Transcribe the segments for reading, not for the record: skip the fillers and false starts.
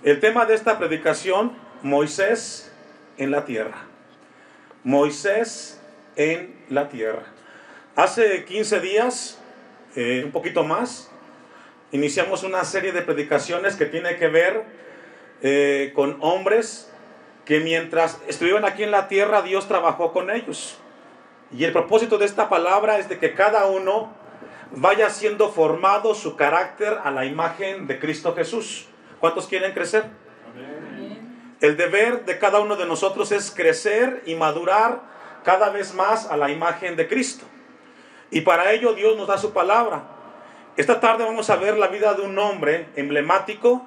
El tema de esta predicación, Moisés en la tierra. Moisés en la tierra. Hace 15 días, un poquito más, iniciamos una serie de predicaciones que tiene que ver con hombres que mientras estuvieron aquí en la tierra, Dios trabajó con ellos. Y el propósito de esta palabra es de que cada uno vaya siendo formado su carácter a la imagen de Cristo Jesús. ¿Cuántos quieren crecer? Amén. El deber de cada uno de nosotros es crecer y madurar cada vez más a la imagen de Cristo. Y para ello Dios nos da su palabra. Esta tarde vamos a ver la vida de un hombre emblemático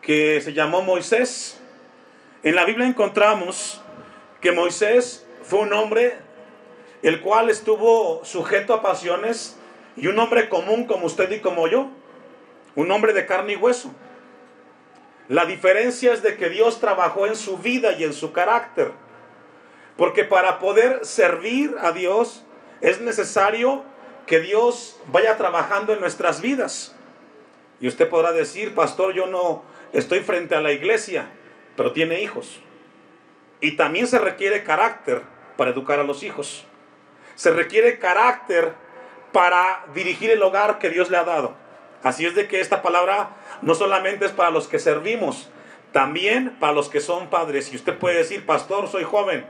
que se llamó Moisés. En la Biblia encontramos que Moisés fue un hombre el cual estuvo sujeto a pasiones y un hombre común como usted y como yo, un hombre de carne y hueso. La diferencia es de que Dios trabajó en su vida y en su carácter, porque para poder servir a Dios es necesario que Dios vaya trabajando en nuestras vidas. Y usted podrá decir: pastor, yo no estoy frente a la iglesia, pero tiene hijos. Y también se requiere carácter para educar a los hijos. Se requiere carácter para dirigir el hogar que Dios le ha dado. Así es de que esta palabra no solamente es para los que servimos, también para los que son padres. Y usted puede decir: pastor, soy joven,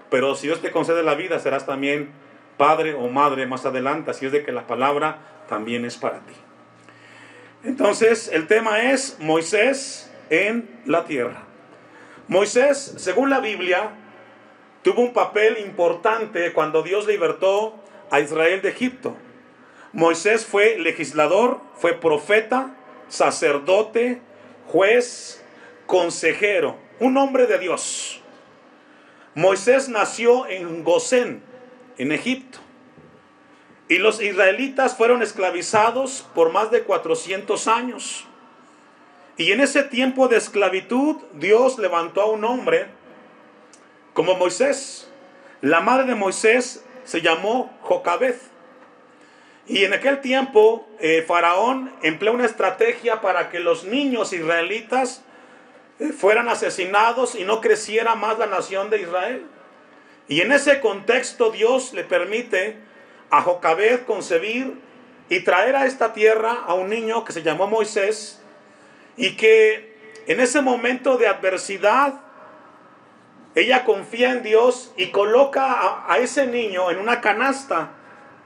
pero si Dios te concede la vida, serás también padre o madre más adelante. Así es de que la palabra también es para ti. Entonces, el tema es Moisés en la tierra. Moisés, según la Biblia, tuvo un papel importante cuando Dios libertó a Israel de Egipto. Moisés fue legislador, fue profeta, sacerdote, juez, consejero, un hombre de Dios. Moisés nació en Gosén, en Egipto. Y los israelitas fueron esclavizados por más de 400 años. Y en ese tiempo de esclavitud, Dios levantó a un hombre como Moisés. La madre de Moisés se llamó Jocabed. Y en aquel tiempo, Faraón empleó una estrategia para que los niños israelitas fueran asesinados y no creciera más la nación de Israel. Y en ese contexto, Dios le permite a Jocabed concebir y traer a esta tierra a un niño que se llamó Moisés, y que en ese momento de adversidad ella confía en Dios y coloca a ese niño en una canasta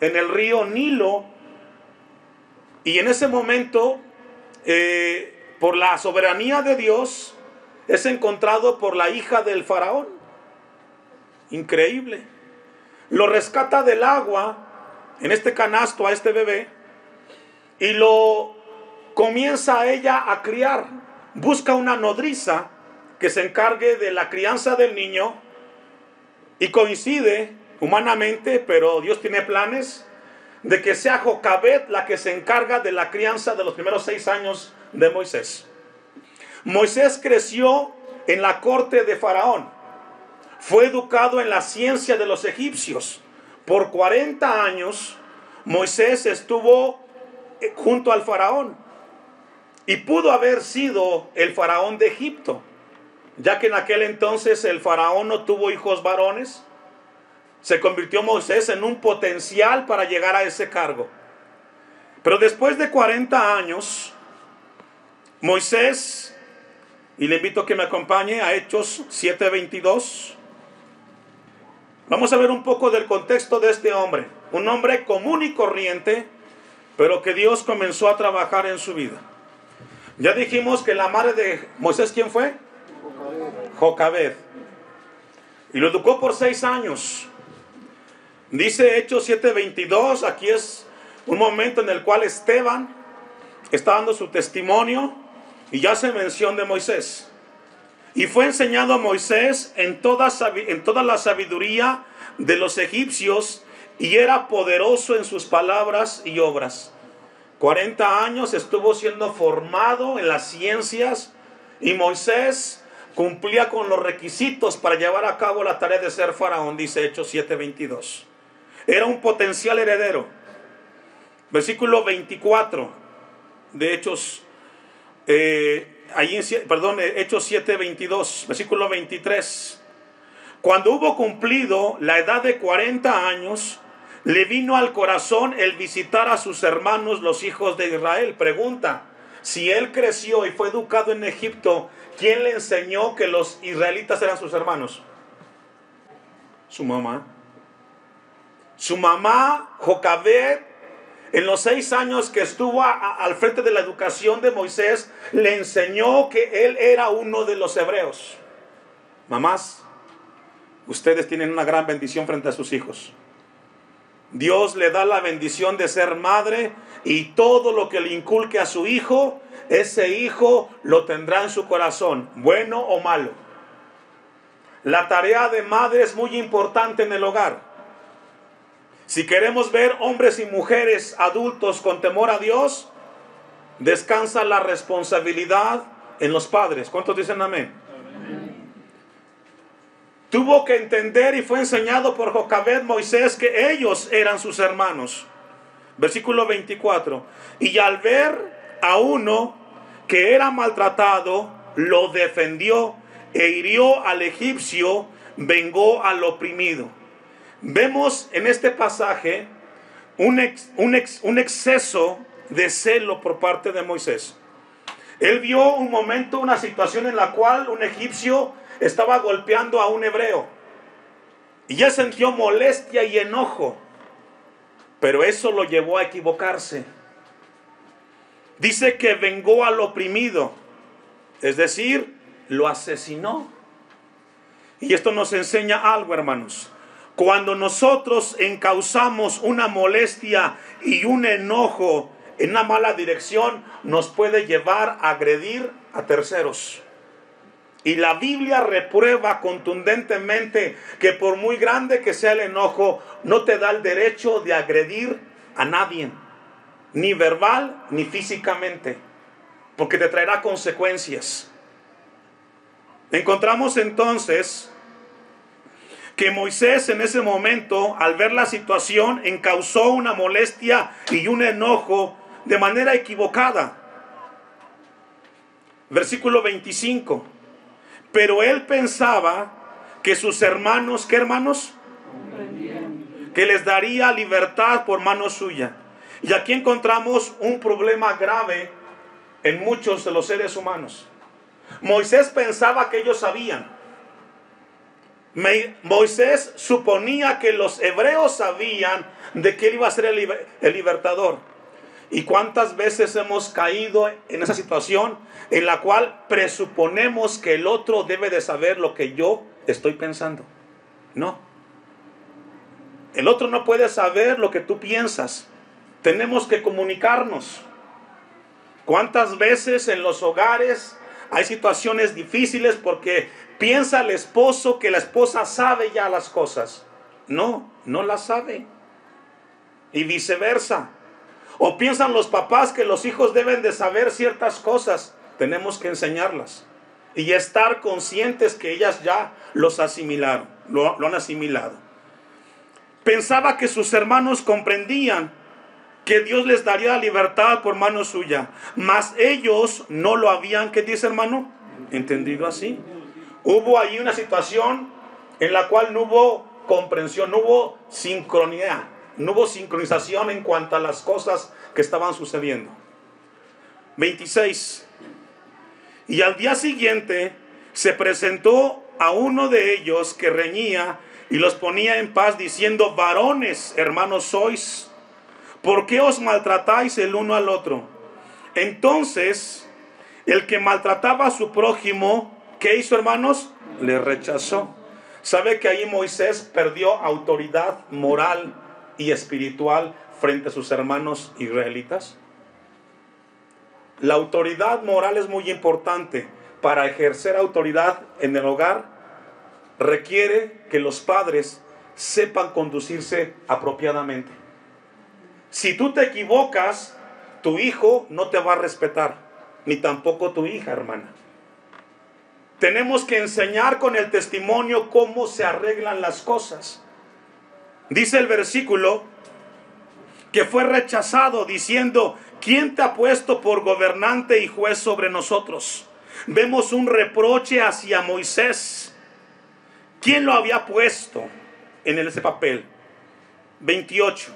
en el río Nilo. Y en ese momento, por la soberanía de Dios, es encontrado por la hija del faraón. Increíble. Lo rescata del agua en este canasto a este bebé y lo comienza ella a criar. Busca una nodriza que se encargue de la crianza del niño, y coincide humanamente, pero Dios tiene planes, de que sea Jocabed la que se encarga de la crianza de los primeros 6 años de Moisés. Moisés creció en la corte de Faraón. Fue educado en la ciencia de los egipcios. Por 40 años Moisés estuvo junto al faraón y pudo haber sido el faraón de Egipto, ya que en aquel entonces el faraón no tuvo hijos varones. Se convirtió Moisés en un potencial para llegar a ese cargo. Pero después de 40 años, Moisés, y le invito a que me acompañe a Hechos 7:22. Vamos a ver un poco del contexto de este hombre. Un hombre común y corriente, pero que Dios comenzó a trabajar en su vida. Ya dijimos que la madre de Moisés, ¿quién fue? Jocabed. Y lo educó por 6 años. Dice Hechos 7:22, aquí es un momento en el cual Esteban está dando su testimonio y ya hace mención de Moisés. Y fue enseñado a Moisés en toda la sabiduría de los egipcios, y era poderoso en sus palabras y obras. 40 años estuvo siendo formado en las ciencias, y Moisés cumplía con los requisitos para llevar a cabo la tarea de ser faraón, dice Hechos 7:22. Era un potencial heredero. Versículo 24 de Hechos Hechos 7:22, versículo 23. Cuando hubo cumplido la edad de 40 años, le vino al corazón el visitar a sus hermanos, los hijos de Israel. Pregunta, si él creció y fue educado en Egipto, ¿quién le enseñó que los israelitas eran sus hermanos? Su mamá. Su mamá, Jocabed, en los 6 años que estuvo al frente de la educación de Moisés, le enseñó que él era uno de los hebreos. Mamás, ustedes tienen una gran bendición frente a sus hijos. Dios le da la bendición de ser madre, y todo lo que le inculque a su hijo, ese hijo lo tendrá en su corazón, bueno o malo. La tarea de madre es muy importante en el hogar. Si queremos ver hombres y mujeres adultos con temor a Dios, descansa la responsabilidad en los padres. ¿Cuántos dicen amén? Amén. Tuvo que entender y fue enseñado por Jocabed, Moisés, que ellos eran sus hermanos. Versículo 24. Y al ver a uno que era maltratado, lo defendió e hirió al egipcio, vengó al oprimido. Vemos en este pasaje un exceso de celo por parte de Moisés. Él vio un momento, una situación en la cual un egipcio estaba golpeando a un hebreo, y ya sintió molestia y enojo, pero eso lo llevó a equivocarse. Dice que vengó al oprimido, es decir, lo asesinó. Y esto nos enseña algo, hermanos. Cuando nosotros encauzamos una molestia y un enojo en una mala dirección, nos puede llevar a agredir a terceros. Y la Biblia reprueba contundentemente que por muy grande que sea el enojo, no te da el derecho de agredir a nadie, ni verbal ni físicamente, porque te traerá consecuencias. Encontramos entonces que Moisés en ese momento, al ver la situación, encausó una molestia y un enojo de manera equivocada. Versículo 25. Pero él pensaba que sus hermanos, ¿qué hermanos? Que les daría libertad por mano suya. Y aquí encontramos un problema grave en muchos de los seres humanos. Moisés pensaba que ellos sabían. Moisés suponía que los hebreos sabían de que él iba a ser el libertador. ¿Y cuántas veces hemos caído en esa situación en la cual presuponemos que el otro debe de saber lo que yo estoy pensando? No. El otro no puede saber lo que tú piensas. Tenemos que comunicarnos. ¿Cuántas veces en los hogares hay situaciones difíciles porque piensa el esposo que la esposa sabe ya las cosas? No, no las sabe. Y viceversa. O piensan los papás que los hijos deben de saber ciertas cosas. Tenemos que enseñarlas. Y estar conscientes que ellas ya los asimilaron, lo han asimilado. Pensaba que sus hermanos comprendían que Dios les daría libertad por mano suya. Mas ellos no lo habían, ¿qué dice, hermano? Entendido así. Hubo ahí una situación en la cual no hubo comprensión, no hubo sincronía, no hubo sincronización en cuanto a las cosas que estaban sucediendo. 26. Y al día siguiente se presentó a uno de ellos que reñía y los ponía en paz, diciendo: varones, hermanos sois, ¿por qué os maltratáis el uno al otro? Entonces el que maltrataba a su prójimo, ¿qué hizo, hermanos? Le rechazó. ¿Sabe que ahí Moisés perdió autoridad moral y espiritual frente a sus hermanos israelitas? La autoridad moral es muy importante. Para ejercer autoridad en el hogar, requiere que los padres sepan conducirse apropiadamente. Si tú te equivocas, tu hijo no te va a respetar, ni tampoco tu hija, hermana. Tenemos que enseñar con el testimonio cómo se arreglan las cosas. Dice el versículo que fue rechazado, diciendo: ¿quién te ha puesto por gobernante y juez sobre nosotros? vemos un reproche hacia Moisés. ¿Quién lo había puesto en ese papel? 28.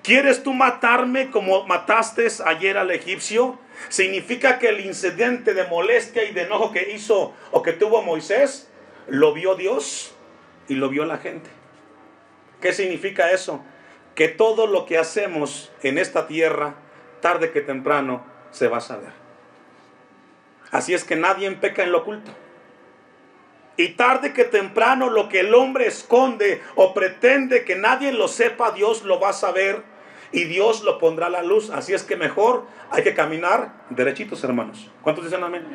¿Quieres tú matarme como mataste ayer al egipcio? Significa que el incidente de molestia y de enojo que hizo o que tuvo Moisés, lo vio Dios y lo vio la gente. ¿Qué significa eso? Que todo lo que hacemos en esta tierra, tarde que temprano, se va a saber. Así es que nadie peca en lo oculto. Y tarde que temprano lo que el hombre esconde o pretende que nadie lo sepa, Dios lo va a saber y Dios lo pondrá a la luz. Así es que mejor hay que caminar derechitos, hermanos. ¿Cuántos dicen amén?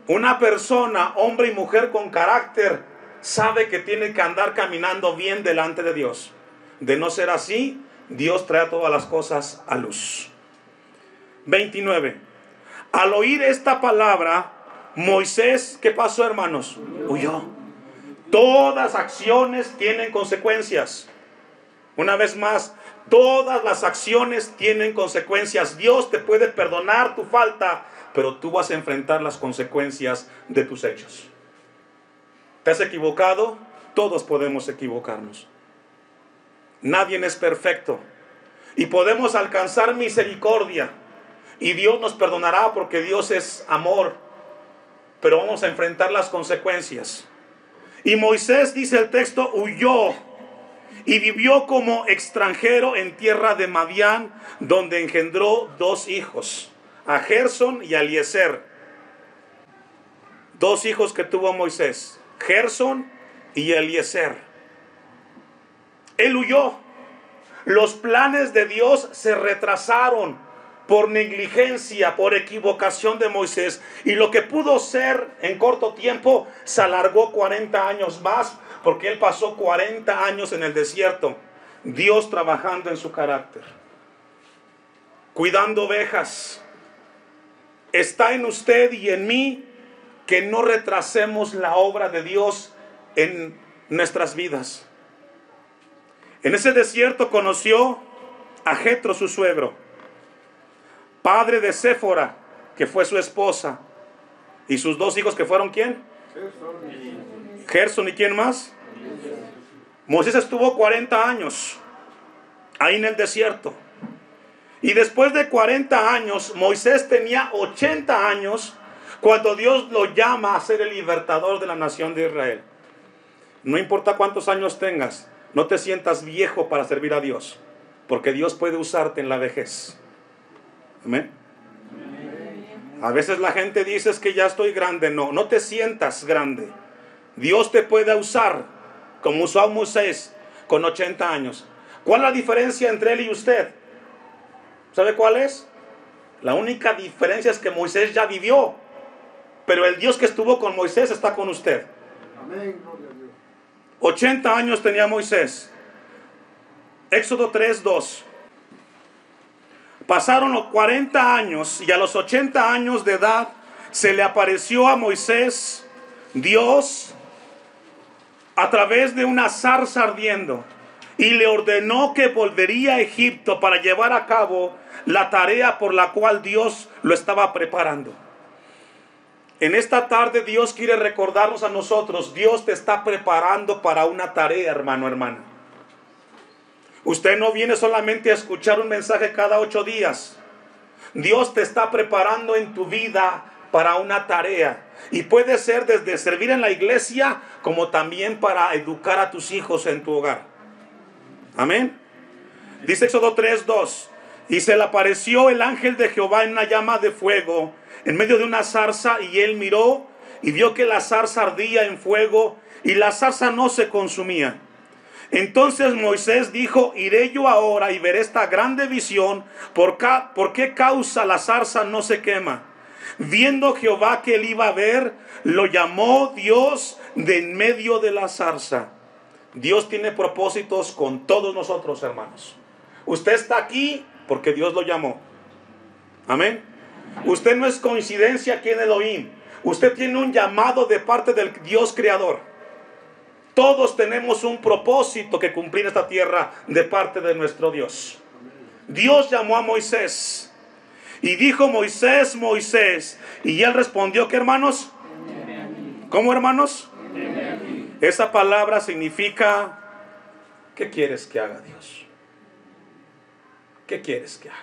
Una persona, hombre y mujer con carácter, sabe que tiene que andar caminando bien delante de Dios. De no ser así, Dios trae todas las cosas a luz. 29. Al oír esta palabra, Moisés, ¿qué pasó, hermanos? Huyó. Todas acciones tienen consecuencias. Una vez más, todas las acciones tienen consecuencias. Dios te puede perdonar tu falta, pero tú vas a enfrentar las consecuencias de tus hechos. ¿Te has equivocado? Todos podemos equivocarnos. Nadie es perfecto. Y podemos alcanzar misericordia. Y Dios nos perdonará porque Dios es amor. Pero vamos a enfrentar las consecuencias. Y Moisés, dice el texto, huyó y vivió como extranjero en tierra de Madián, donde engendró 2 hijos, a Gersón y a Eliezer. 2 hijos que tuvo Moisés, Gersón y Eliezer. Él huyó. Los planes de Dios se retrasaron por negligencia, por equivocación de Moisés. Y lo que pudo ser en corto tiempo, se alargó 40 años más, porque él pasó 40 años en el desierto, Dios trabajando en su carácter, cuidando ovejas. Está en usted y en mí que no retrasemos la obra de Dios en nuestras vidas. En ese desierto conoció a Jetro, su suegro, padre de Séfora, que fue su esposa, y sus 2 hijos, que fueron ¿quién? Gersón y ¿quién más? Moisés estuvo 40 años ahí en el desierto. Y después de 40 años, Moisés tenía 80 años cuando Dios lo llama a ser el libertador de la nación de Israel. No importa cuántos años tengas, no te sientas viejo para servir a Dios, porque Dios puede usarte en la vejez. Amén. A veces la gente dice es que ya estoy grande. No, no te sientas grande. Dios te puede usar como usó a Moisés con 80 años. ¿Cuál es la diferencia entre él y usted? ¿Sabe cuál es? La única diferencia es que Moisés ya vivió, pero el Dios que estuvo con Moisés está con usted. Amén. 80 años tenía Moisés. Éxodo 3:2. Pasaron los 40 años y a los 80 años de edad se le apareció a Moisés Dios a través de una zarza ardiendo y le ordenó que volvería a Egipto para llevar a cabo la tarea por la cual Dios lo estaba preparando. En esta tarde Dios quiere recordarnos a nosotros, Dios te está preparando para una tarea, hermano, hermana. Usted no viene solamente a escuchar un mensaje cada 8 días. Dios te está preparando en tu vida para una tarea. Y puede ser desde servir en la iglesia como también para educar a tus hijos en tu hogar. Amén. Dice Éxodo 3:2. Y se le apareció el ángel de Jehová en una llama de fuego en medio de una zarza, y él miró y vio que la zarza ardía en fuego y la zarza no se consumía. Entonces Moisés dijo: iré yo ahora y veré esta grande visión, ¿por qué causa la zarza no se quema? Viendo Jehová que él iba a ver, lo llamó Dios de en medio de la zarza. Dios tiene propósitos con todos nosotros, hermanos. Usted está aquí porque Dios lo llamó. Amén. Usted no es coincidencia aquí en Elohim. Usted tiene un llamado de parte del Dios creador. Todos tenemos un propósito que cumplir en esta tierra de parte de nuestro Dios. Dios llamó a Moisés Y dijo Moisés, Moisés. Y él respondió, ¿qué, hermanos? ¿Cómo, hermanos? Esa palabra significa, ¿qué quieres que haga, Dios? ¿Qué quieres que haga?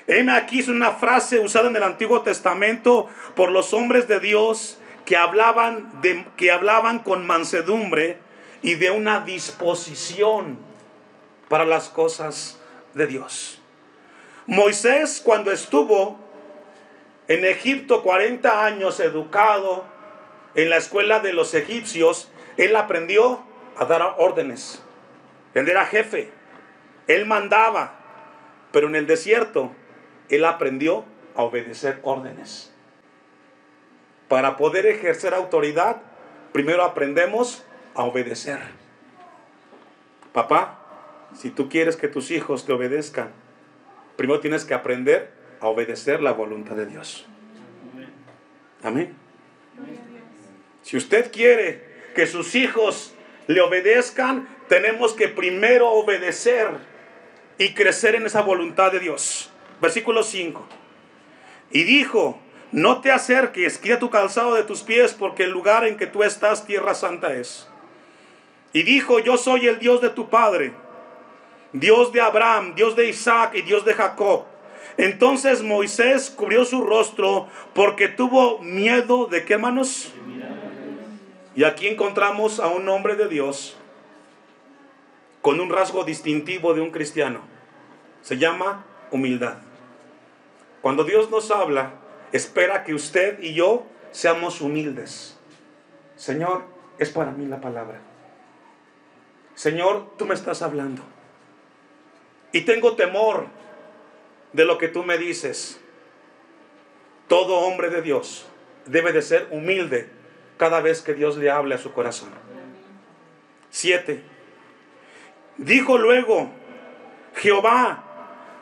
Heme aquí, es una frase usada en el Antiguo Testamento por los hombres de Dios que hablaban con mansedumbre y de una disposición para las cosas de Dios. Moisés, cuando estuvo en Egipto 40 años educado en la escuela de los egipcios, él aprendió a dar órdenes. Él era jefe, él mandaba, pero en el desierto él aprendió a obedecer órdenes. Para poder ejercer autoridad, primero aprendemos a obedecer. Papá, si tú quieres que tus hijos te obedezcan, primero tienes que aprender a obedecer la voluntad de Dios. Amén. Si usted quiere que sus hijos le obedezcan, tenemos que primero obedecer y crecer en esa voluntad de Dios. Versículo 5. Y dijo, no te acerques, quita tu calzado de tus pies, porque el lugar en que tú estás, tierra santa es. Y dijo, yo soy el Dios de tu padre, Dios de Abraham, Dios de Isaac y Dios de Jacob. Entonces Moisés cubrió su rostro porque tuvo miedo de ¿qué, hermanos? Y aquí encontramos a un hombre de Dios con un rasgo distintivo de un cristiano. Se llama humildad. Cuando Dios nos habla, espera que usted y yo seamos humildes. Señor, es para mí la palabra. Señor, tú me estás hablando. Y tengo temor de lo que tú me dices. Todo hombre de Dios debe de ser humilde cada vez que Dios le hable a su corazón. 7. Dijo luego, Jehová,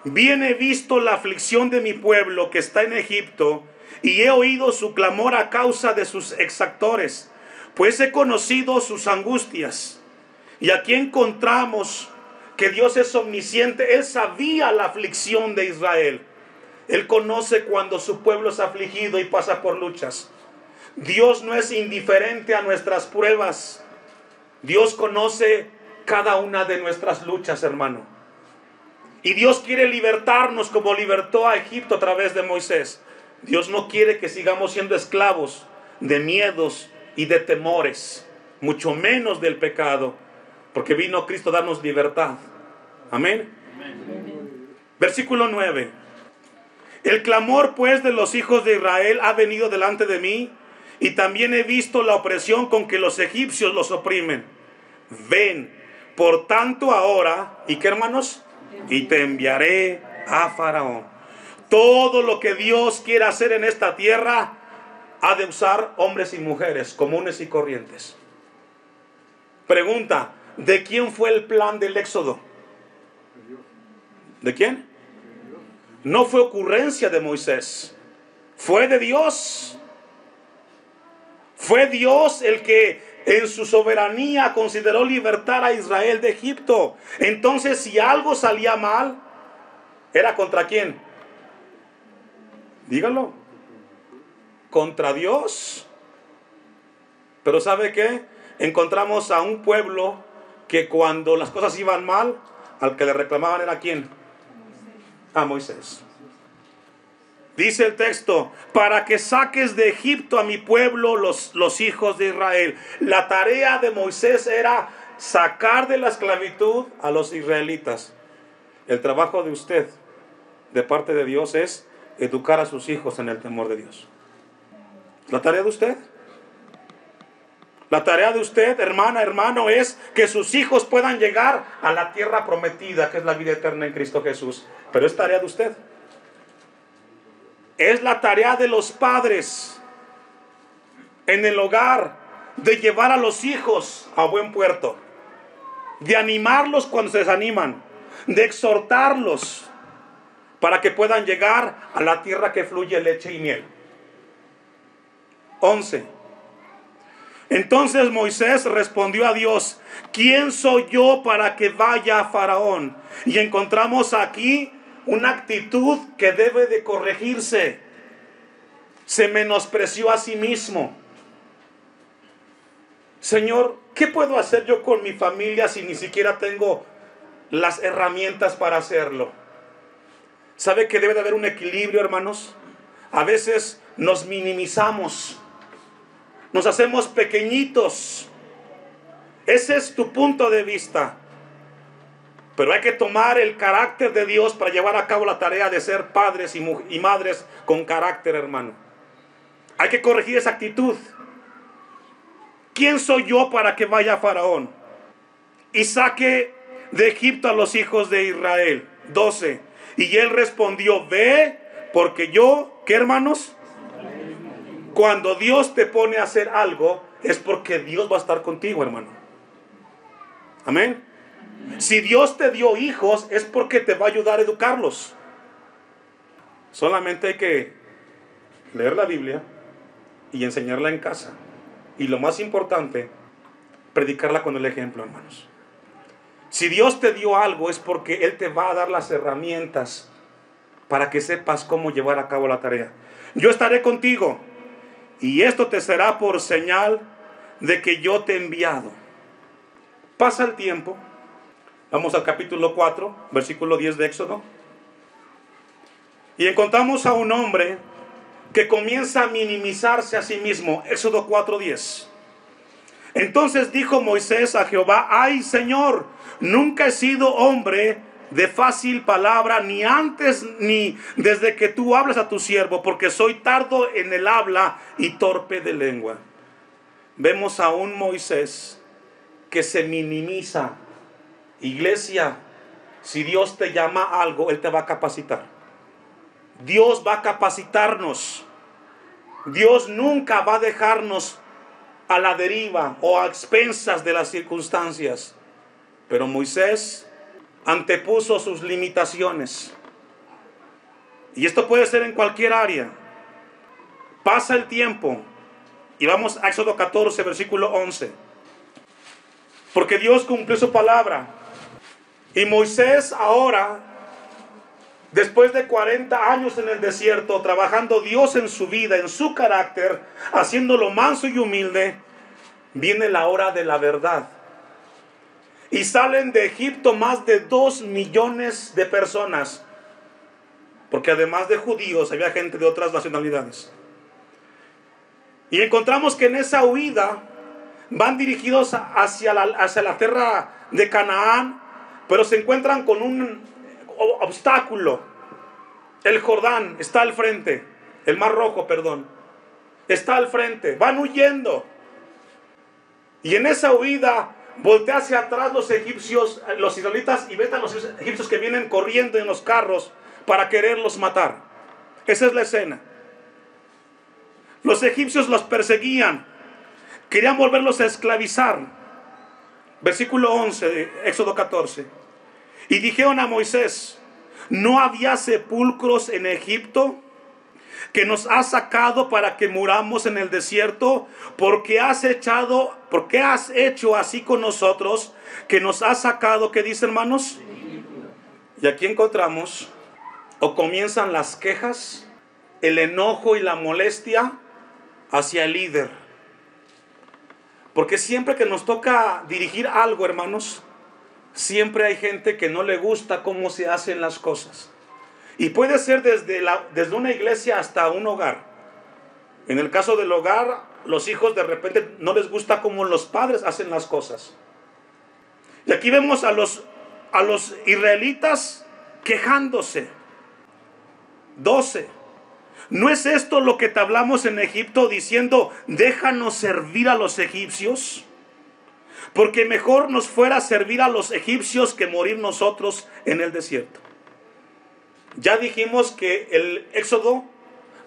bien he visto la aflicción de mi pueblo que está en Egipto, y he oído su clamor a causa de sus exactores, pues he conocido sus angustias. Y aquí encontramos que Dios es omnisciente. Él sabía la aflicción de Israel. Él conoce cuando su pueblo es afligido y pasa por luchas. Dios no es indiferente a nuestras pruebas. Dios conoce cada una de nuestras luchas, hermano. Y Dios quiere libertarnos como libertó a Egipto a través de Moisés. Dios no quiere que sigamos siendo esclavos de miedos y de temores, mucho menos del pecado, porque vino Cristo a darnos libertad. Amén. Versículo 9. El clamor pues de los hijos de Israel ha venido delante de mí, y también he visto la opresión con que los egipcios los oprimen. Ven, por tanto ahora, ¿y qué, hermanos? Y te enviaré a Faraón. Todo lo que Dios quiere hacer en esta tierra ha de usar hombres y mujeres comunes y corrientes. Pregunta, ¿de quién fue el plan del éxodo? ¿De quién? No fue ocurrencia de Moisés, fue de Dios. Fue Dios el que en su soberanía consideró libertar a Israel de Egipto. Entonces, si algo salía mal, ¿era contra quién? Dígalo. Contra Dios. Pero ¿sabe qué? Encontramos a un pueblo que cuando las cosas iban mal, al que le reclamaban era ¿quién? A Moisés. Dice el texto, para que saques de Egipto a mi pueblo, los hijos de Israel. La tarea de Moisés era sacar de la esclavitud a los israelitas. El trabajo de usted, de parte de Dios, es educar a sus hijos en el temor de Dios. ¿La tarea de usted? La tarea de usted, hermana, hermano, es que sus hijos puedan llegar a la tierra prometida, que es la vida eterna en Cristo Jesús. Pero es tarea de usted. Es la tarea de los padres en el hogar de llevar a los hijos a buen puerto, de animarlos cuando se desaniman, de exhortarlos para que puedan llegar a la tierra que fluye leche y miel. 11. Entonces Moisés respondió a Dios, ¿quién soy yo para que vaya a Faraón? Y encontramos aquí una actitud que debe de corregirse. Se menospreció a sí mismo. Señor, ¿qué puedo hacer yo con mi familia si ni siquiera tengo las herramientas para hacerlo? ¿Sabe que debe de haber un equilibrio, hermanos? A veces nos minimizamos, nos hacemos pequeñitos. Ese es tu punto de vista. Pero hay que tomar el carácter de Dios para llevar a cabo la tarea de ser padres y madres con carácter, hermano. Hay que corregir esa actitud. ¿Quién soy yo para que vaya a Faraón y saque de Egipto a los hijos de Israel? 12. Y él respondió, ve, porque yo, ¿qué, hermanos? Cuando Dios te pone a hacer algo, es porque Dios va a estar contigo, hermano. Amén. Si Dios te dio hijos, es porque te va a ayudar a educarlos. Solamente hay que leer la Biblia y enseñarla en casa. Y lo más importante, predicarla con el ejemplo, hermanos. Si Dios te dio algo, es porque Él te va a dar las herramientas para que sepas cómo llevar a cabo la tarea. Yo estaré contigo, y esto te será por señal de que yo te he enviado. Pasa el tiempo. Vamos al capítulo 4, versículo 10 de Éxodo. Y encontramos a un hombre que comienza a minimizarse a sí mismo. Éxodo 4:10. Entonces dijo Moisés a Jehová, ay Señor, nunca he sido hombre de fácil palabra, ni antes ni desde que tú hablas a tu siervo, porque soy tardo en el habla y torpe de lengua. Vemos a un Moisés que se minimiza. Iglesia, si Dios te llama a algo, Él te va a capacitar. Dios va a capacitarnos. Dios nunca va a dejarnos a la deriva o a expensas de las circunstancias. Pero Moisés antepuso sus limitaciones. Y esto puede ser en cualquier área. Pasa el tiempo y vamos a Éxodo 14, versículo 11. Porque Dios cumplió su palabra. Y Moisés ahora, después de 40 años en el desierto, trabajando Dios en su vida, en su carácter, haciéndolo manso y humilde, viene la hora de la verdad. Y salen de Egipto más de 2 millones de personas. Porque además de judíos, había gente de otras nacionalidades. Y encontramos que en esa huida van dirigidos hacia la tierra de Canaán, pero se encuentran con un obstáculo. El Jordán está al frente, el Mar Rojo, perdón, está al frente, van huyendo. Y en esa huida voltea hacia atrás los egipcios, los israelitas, y ven a los egipcios que vienen corriendo en los carros para quererlos matar. Esa es la escena. Los egipcios los perseguían, querían volverlos a esclavizar. Versículo 11 de Éxodo 14. Y dijeron a Moisés, ¿no había sepulcros en Egipto que nos has sacado para que muramos en el desierto? ¿Por qué has hecho así con nosotros, que nos has sacado? ¿Qué dice, hermanos? Y aquí encontramos, o comienzan las quejas, el enojo y la molestia hacia el líder. Porque siempre que nos toca dirigir algo, hermanos, siempre hay gente que no le gusta cómo se hacen las cosas. Y puede ser desde una iglesia hasta un hogar. En el caso del hogar, los hijos de repente no les gusta cómo los padres hacen las cosas. Y aquí vemos a los israelitas quejándose. 12. ¿No es esto lo que te hablamos en Egipto diciendo, déjanos servir a los egipcios? Porque mejor nos fuera servir a los egipcios que morir nosotros en el desierto. Ya dijimos que el Éxodo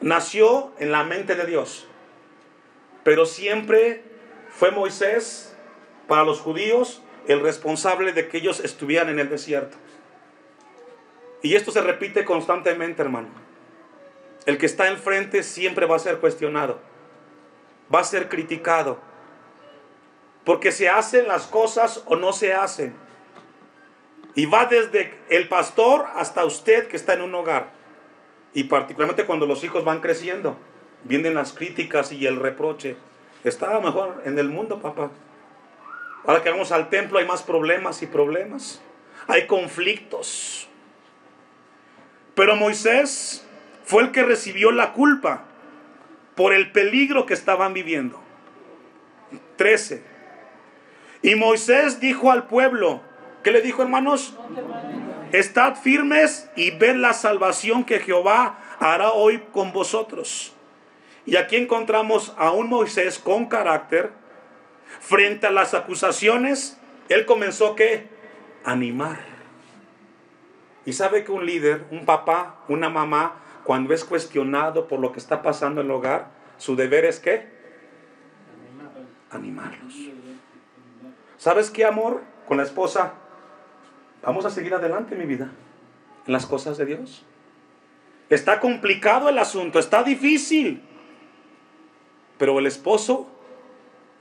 nació en la mente de Dios. Pero siempre fue Moisés, para los judíos, el responsable de que ellos estuvieran en el desierto. Y esto se repite constantemente, hermano. El que está enfrente siempre va a ser cuestionado, va a ser criticado, porque se hacen las cosas o no se hacen. Y va desde el pastor hasta usted que está en un hogar. Y particularmente cuando los hijos van creciendo, vienen las críticas y el reproche. Estaba mejor en el mundo, papá. Ahora que vamos al templo hay más problemas y problemas. Hay conflictos. Pero Moisés fue el que recibió la culpa por el peligro que estaban viviendo. 13. Y Moisés dijo al pueblo, ¿qué le dijo, hermanos? Estad firmes y ved la salvación que Jehová hará hoy con vosotros. Y aquí encontramos a un Moisés con carácter. Frente a las acusaciones, él comenzó ¿qué? A animar. Y sabe que un líder, un papá, una mamá, cuando es cuestionado por lo que está pasando en el hogar, su deber es ¿qué? Animarlos. ¿Sabes qué, amor? Con la esposa, vamos a seguir adelante, mi vida, en las cosas de Dios. Está complicado el asunto, está difícil. Pero el esposo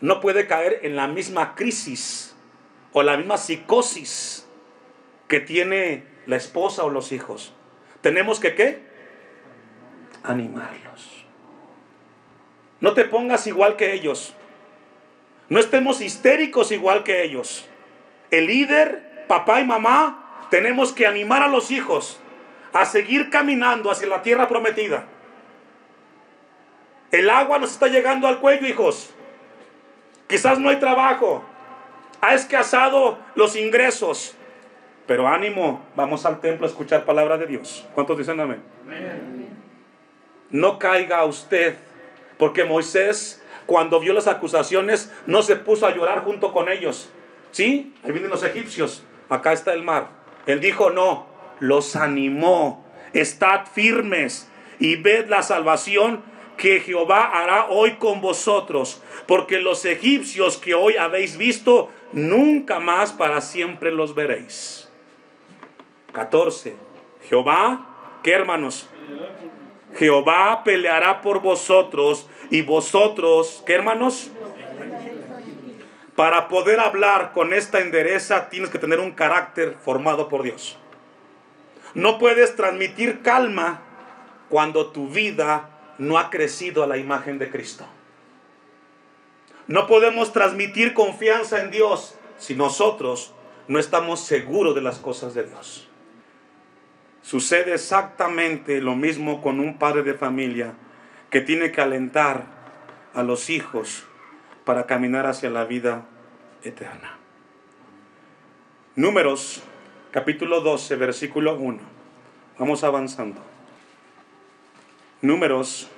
no puede caer en la misma crisis o la misma psicosis que tiene la esposa o los hijos. Tenemos que ¿qué? Animarlos. No te pongas igual que ellos. No estemos histéricos igual que ellos. El líder, papá y mamá, tenemos que animar a los hijos a seguir caminando hacia la tierra prometida. El agua nos está llegando al cuello, hijos. Quizás no hay trabajo. Ha escasado los ingresos. Pero ánimo, vamos al templo a escuchar palabra de Dios. ¿Cuántos dicen amén? Amén. No caiga usted, porque Moisés, cuando vio las acusaciones, no se puso a llorar junto con ellos. ¿Sí? Ahí vienen los egipcios. Acá está el mar. Él dijo no, los animó. Estad firmes y ved la salvación que Jehová hará hoy con vosotros, porque los egipcios que hoy habéis visto, nunca más para siempre los veréis. 14. Jehová, ¿qué, hermanos? Jehová peleará por vosotros, y vosotros, ¿qué, hermanos? Para poder hablar con esta endereza tienes que tener un carácter formado por Dios. No puedes transmitir calma cuando tu vida no ha crecido a la imagen de Cristo. No podemos transmitir confianza en Dios si nosotros no estamos seguros de las cosas de Dios. Sucede exactamente lo mismo con un padre de familia que tiene que alentar a los hijos para caminar hacia la vida eterna. Números, capítulo 12, versículo 1. Vamos avanzando. Números,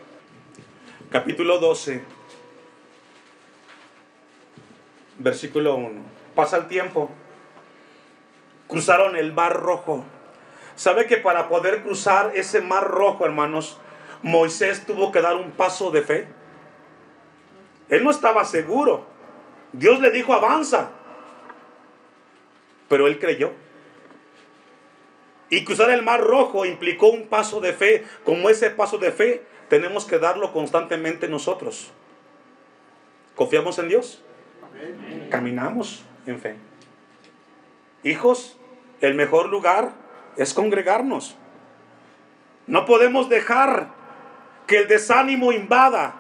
capítulo 12, versículo 1. Pasa el tiempo. Cruzaron el Mar Rojo. ¿Sabe que para poder cruzar ese Mar Rojo, hermanos, Moisés tuvo que dar un paso de fe? Él no estaba seguro. Dios le dijo avanza, pero él creyó. Y cruzar el Mar Rojo implicó un paso de fe. Como ese paso de fe tenemos que darlo constantemente nosotros. ¿Confiamos en Dios? Amén. Caminamos en fe. Hijos, el mejor lugar es congregarnos. No podemos dejar que el desánimo invada.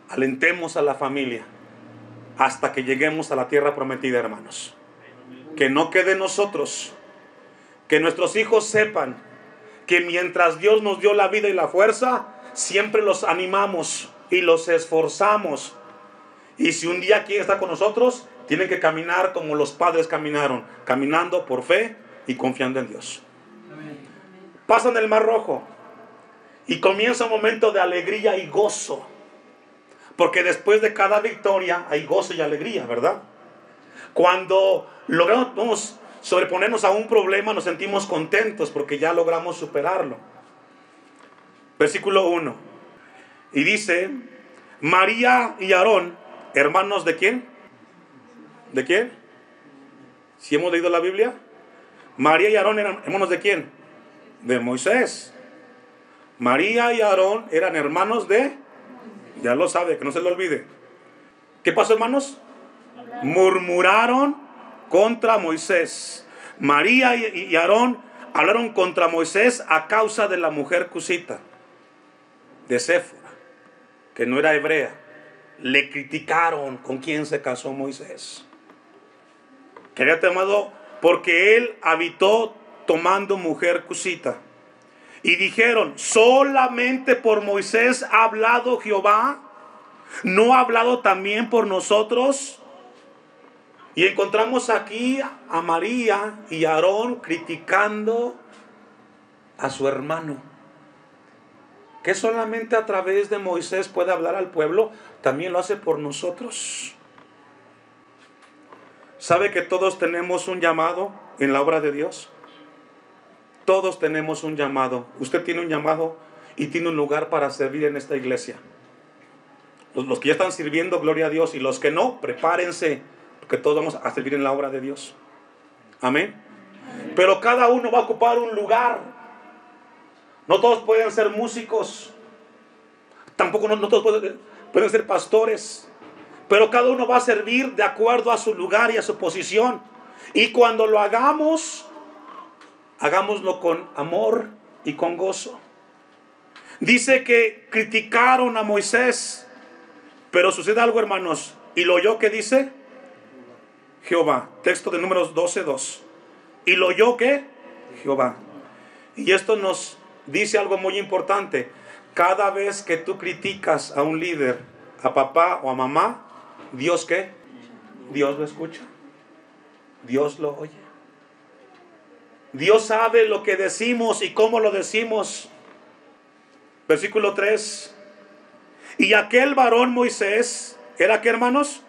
Alentemos a la familia hasta que lleguemos a la tierra prometida, hermanos. Que no quede en nosotros. Que nuestros hijos sepan que mientras Dios nos dio la vida y la fuerza, siempre los animamos y los esforzamos. Y si un día quieren estar con nosotros, tienen que caminar como los padres caminaron, caminando por fe y confiando en Dios. Pasan el Mar Rojo y comienza un momento de alegría y gozo, porque después de cada victoria hay gozo y alegría, ¿verdad? Cuando logramos sobreponernos a un problema, nos sentimos contentos porque ya logramos superarlo. Versículo 1. Y dice, María y Aarón, hermanos ¿de quién? ¿De quién? ¿Si hemos leído la Biblia? María y Aarón eran hermanos ¿de quién? De Moisés. María y Aarón eran hermanos de... Ya lo sabe, que no se lo olvide. ¿Qué pasó, hermanos? Murmuraron contra Moisés. María y Aarón hablaron contra Moisés a causa de la mujer cusita, de Séfora, que no era hebrea. Le criticaron con quién se casó Moisés. Querido amado, porque él habitó tomando mujer cusita. Y dijeron, solamente por Moisés ha hablado Jehová, ¿no ha hablado también por nosotros? Y encontramos aquí a María y a Aarón criticando a su hermano. Que solamente a través de Moisés puede hablar al pueblo, también lo hace por nosotros. ¿Sabe que todos tenemos un llamado en la obra de Dios? Todos tenemos un llamado. Usted tiene un llamado y tiene un lugar para servir en esta iglesia. Los que ya están sirviendo, gloria a Dios. Y los que no, prepárense, porque todos vamos a servir en la obra de Dios. Amén. Pero cada uno va a ocupar un lugar. No todos pueden ser músicos. Tampoco no todos pueden ser pastores. Pero cada uno va a servir de acuerdo a su lugar y a su posición. Y cuando lo hagamos, hagámoslo con amor y con gozo. Dice que criticaron a Moisés. Pero sucede algo, hermanos. ¿Y lo oyó qué dice? Jehová. Texto de Números 12:2. ¿Y lo oyó qué? Jehová. Y esto nos dice algo muy importante. Cada vez que tú criticas a un líder, a papá o a mamá, ¿Dios qué? Dios lo escucha. Dios lo oye. Dios sabe lo que decimos y cómo lo decimos. Versículo 3. Y aquel varón Moisés, ¿era qué, hermanos?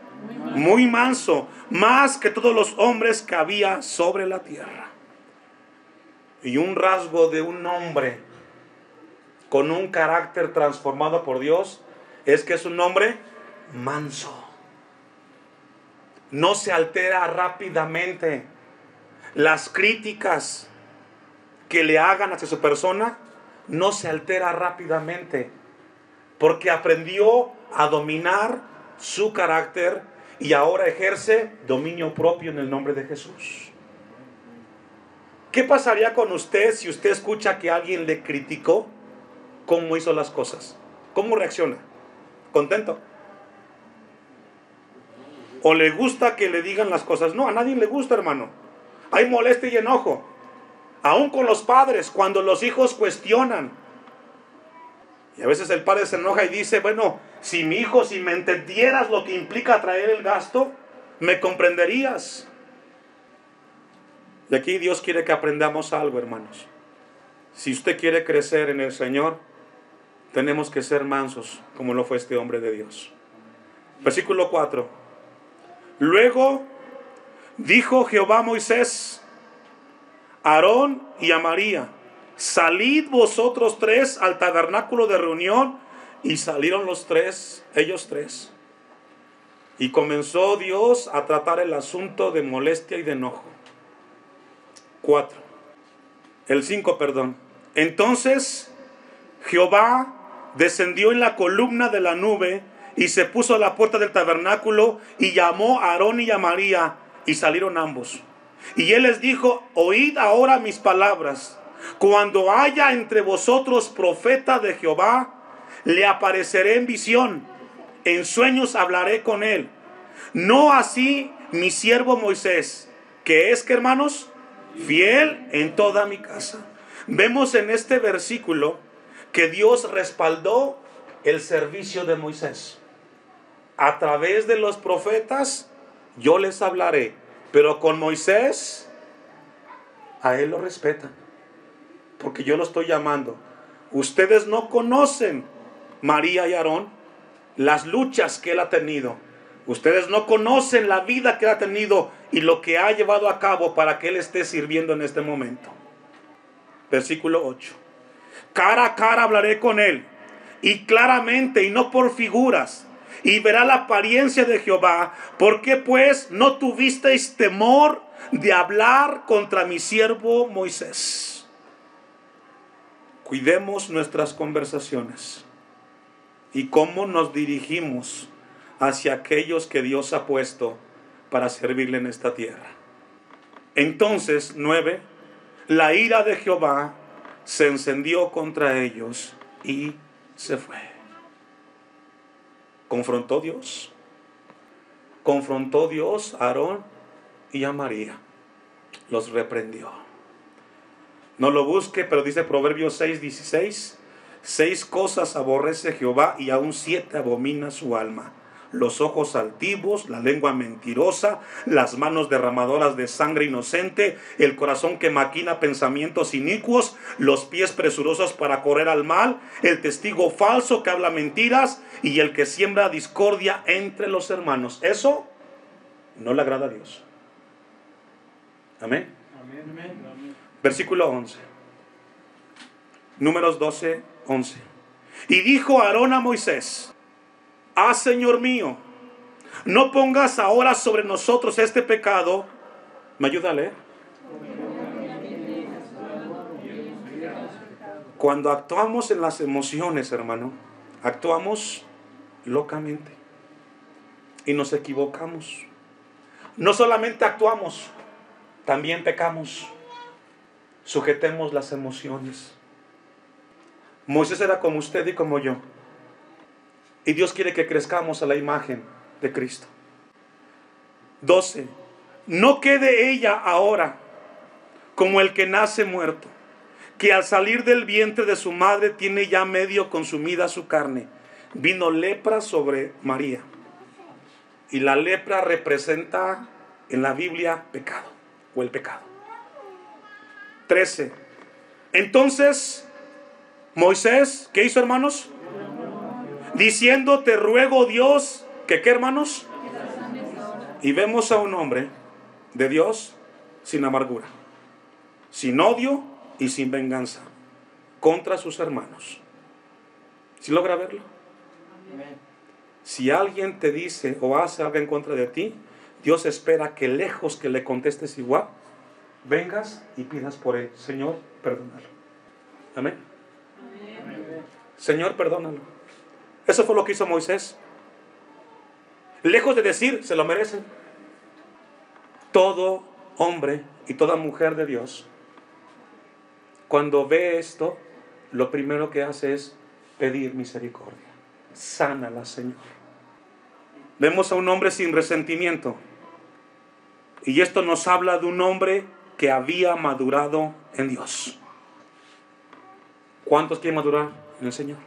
Muy manso, más que todos los hombres que había sobre la tierra. Y un rasgo de un hombre con un carácter transformado por Dios es que es un hombre manso. No se altera rápidamente. Las críticas que le hagan hacia su persona no se altera rápidamente, porque aprendió a dominar su carácter y ahora ejerce dominio propio en el nombre de Jesús. ¿Qué pasaría con usted si usted escucha que alguien le criticó cómo hizo las cosas? ¿Cómo reacciona? ¿Contento? ¿O le gusta que le digan las cosas? No, a nadie le gusta, hermano. Hay molestia y enojo. Aún con los padres, cuando los hijos cuestionan. Y a veces el padre se enoja y dice, bueno, si mi hijo, si me entendieras lo que implica traer el gasto, me comprenderías. Y aquí Dios quiere que aprendamos algo, hermanos. Si usted quiere crecer en el Señor, tenemos que ser mansos, como lo fue este hombre de Dios. Versículo 4. Luego dijo Jehová a Moisés, a Aarón y a María, salid vosotros tres al tabernáculo de reunión. Y salieron ellos tres. Y comenzó Dios a tratar el asunto de molestia y de enojo. 5, perdón. Entonces Jehová descendió en la columna de la nube y se puso a la puerta del tabernáculo y llamó a Aarón y a María, y salieron ambos. Y él les dijo, oíd ahora mis palabras. Cuando haya entre vosotros profeta de Jehová, le apareceré en visión, en sueños hablaré con él. No así mi siervo Moisés, que es, que hermanos, fiel en toda mi casa. Vemos en este versículo que Dios respaldó el servicio de Moisés. A través de los profetas yo les hablaré, pero con Moisés a él lo respetan, porque yo lo estoy llamando. Ustedes no conocen, María y Aarón, las luchas que él ha tenido. Ustedes no conocen la vida que él ha tenido y lo que ha llevado a cabo para que él esté sirviendo en este momento. Versículo 8. Cara a cara hablaré con él, y claramente, y no por figuras, y verá la apariencia de Jehová. ¿Por qué pues no tuvisteis temor de hablar contra mi siervo Moisés? Cuidemos nuestras conversaciones y cómo nos dirigimos hacia aquellos que Dios ha puesto para servirle en esta tierra. Entonces, 9, la ira de Jehová se encendió contra ellos y se fue. Confrontó Dios. Confrontó Dios a Aarón y a María. Los reprendió. No lo busque, pero dice Proverbios 6:16. 6 cosas aborrece Jehová y aún 7 abomina su alma: los ojos altivos, la lengua mentirosa, las manos derramadoras de sangre inocente, el corazón que maquina pensamientos inicuos, los pies presurosos para correr al mal, el testigo falso que habla mentiras y el que siembra discordia entre los hermanos. Eso no le agrada a Dios. Amén. Amén. Versículo 11. Números 12:11. Y dijo Aarón a Moisés: Ah, Señor mío, no pongas ahora sobre nosotros este pecado. ¿Me ayuda a leer? Cuando actuamos en las emociones, hermano, actuamos locamente y nos equivocamos. No solamente actuamos, también pecamos. Sujetemos las emociones. Moisés era como usted y como yo. Y Dios quiere que crezcamos a la imagen de Cristo. 12. No quede ella ahora como el que nace muerto, que al salir del vientre de su madre tiene ya medio consumida su carne. Vino lepra sobre María. Y la lepra representa en la Biblia pecado, o el pecado. 13. Entonces Moisés, ¿qué hizo, hermanos? Diciendo: te ruego, Dios, que ¿qué, hermanos? Y vemos a un hombre de Dios sin amargura, sin odio y sin venganza contra sus hermanos. ¿Sí logra verlo? Si alguien te dice o hace algo en contra de ti, Dios espera que lejos que le contestes igual, vengas y pidas por él: Señor, perdónalo. Amén. Señor, perdónalo. Eso fue lo que hizo Moisés. Lejos de decir, se lo merecen. Todo hombre y toda mujer de Dios, cuando ve esto, lo primero que hace es pedir misericordia. Sánala, Señor. Vemos a un hombre sin resentimiento. Y esto nos habla de un hombre que había madurado en Dios. ¿Cuántos quieren madurar en el Señor?